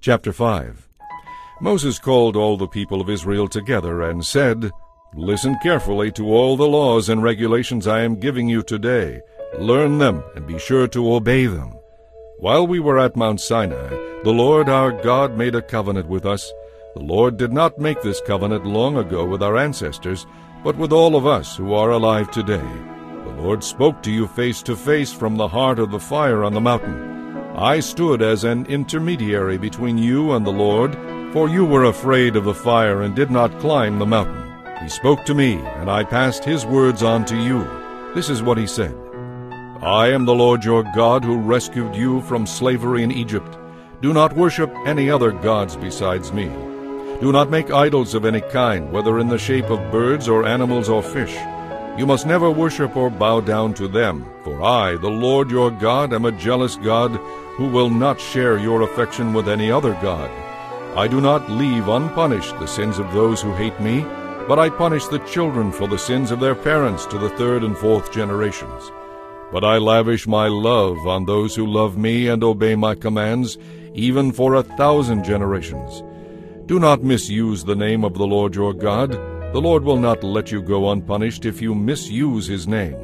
Chapter 5. Moses called all the people of Israel together and said, "Listen carefully to all the laws and regulations I am giving you today. Learn them and be sure to obey them. While we were at Mount Sinai, the Lord our God made a covenant with us. The Lord did not make this covenant long ago with our ancestors, but with all of us who are alive today. The Lord spoke to you face to face from the heart of the fire on the mountain. I stood as an intermediary between you and the Lord, for you were afraid of the fire and did not climb the mountain. He spoke to me, and I passed his words on to you. This is what he said. I am the Lord your God who rescued you from slavery in Egypt. Do not worship any other gods besides me. Do not make idols of any kind, whether in the shape of birds or animals or fish. You must never worship or bow down to them, for I, the Lord your God, am a jealous God who will not share your affection with any other god. I do not leave unpunished the sins of those who hate me, but I punish the children for the sins of their parents to the third and fourth generations. But I lavish my love on those who love me and obey my commands, even for 1,000 generations. Do not misuse the name of the Lord your God. The Lord will not let you go unpunished if you misuse his name.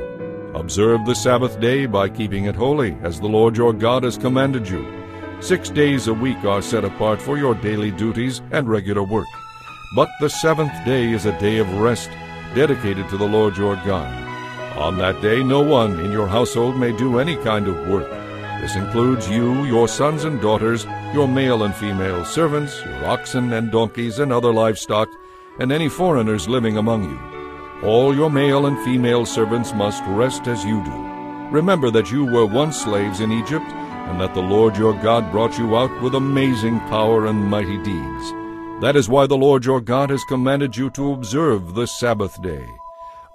Observe the Sabbath day by keeping it holy, as the Lord your God has commanded you. 6 days a week are set apart for your daily duties and regular work. But the seventh day is a day of rest, dedicated to the Lord your God. On that day no one in your household may do any kind of work. This includes you, your sons and daughters, your male and female servants, your oxen and donkeys and other livestock, and any foreigners living among you. All your male and female servants must rest as you do. Remember that you were once slaves in Egypt, and that the Lord your God brought you out with amazing power and mighty deeds. That is why the Lord your God has commanded you to observe the Sabbath day.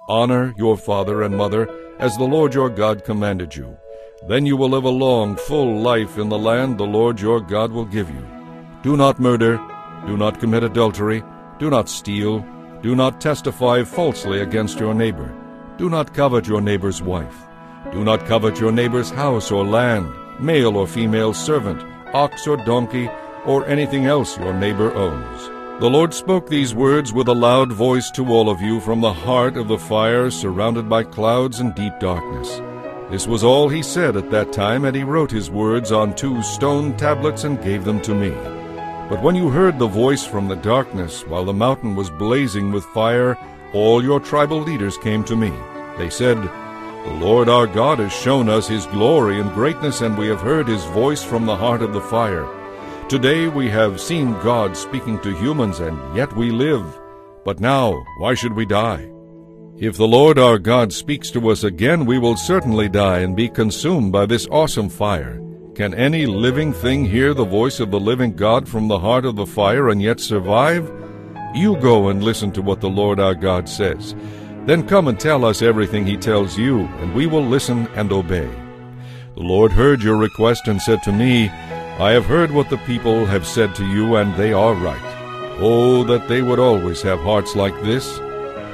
Honor your father and mother, as the Lord your God commanded you. Then you will live a long, full life in the land the Lord your God will give you. Do not murder, do not commit adultery, do not steal, do not testify falsely against your neighbor. Do not covet your neighbor's wife. Do not covet your neighbor's house or land, male or female servant, ox or donkey, or anything else your neighbor owns. The Lord spoke these words with a loud voice to all of you from the heart of the fire, surrounded by clouds and deep darkness. This was all he said at that time, and he wrote his words on 2 stone tablets and gave them to me. But when you heard the voice from the darkness, while the mountain was blazing with fire, all your tribal leaders came to me. They said, "The Lord our God has shown us his glory and greatness, and we have heard his voice from the heart of the fire. Today we have seen God speaking to humans, and yet we live. But now, why should we die? If the Lord our God speaks to us again, we will certainly die and be consumed by this awesome fire. Can any living thing hear the voice of the living God from the heart of the fire and yet survive? You go and listen to what the Lord our God says. Then come and tell us everything he tells you, and we will listen and obey." The Lord heard your request and said to me, "I have heard what the people have said to you, and they are right. Oh, that they would always have hearts like this,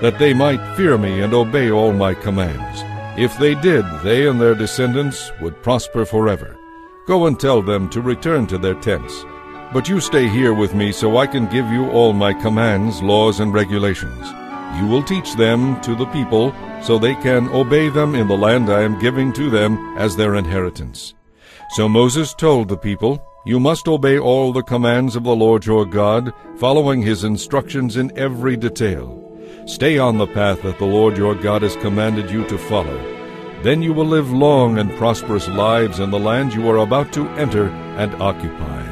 that they might fear me and obey all my commands. If they did, they and their descendants would prosper forever. Go and tell them to return to their tents. But you stay here with me so I can give you all my commands, laws, and regulations. You will teach them to the people so they can obey them in the land I am giving to them as their inheritance." So Moses told the people, "You must obey all the commands of the Lord your God, following his instructions in every detail. Stay on the path that the Lord your God has commanded you to follow. Then you will live long and prosperous lives in the land you are about to enter and occupy."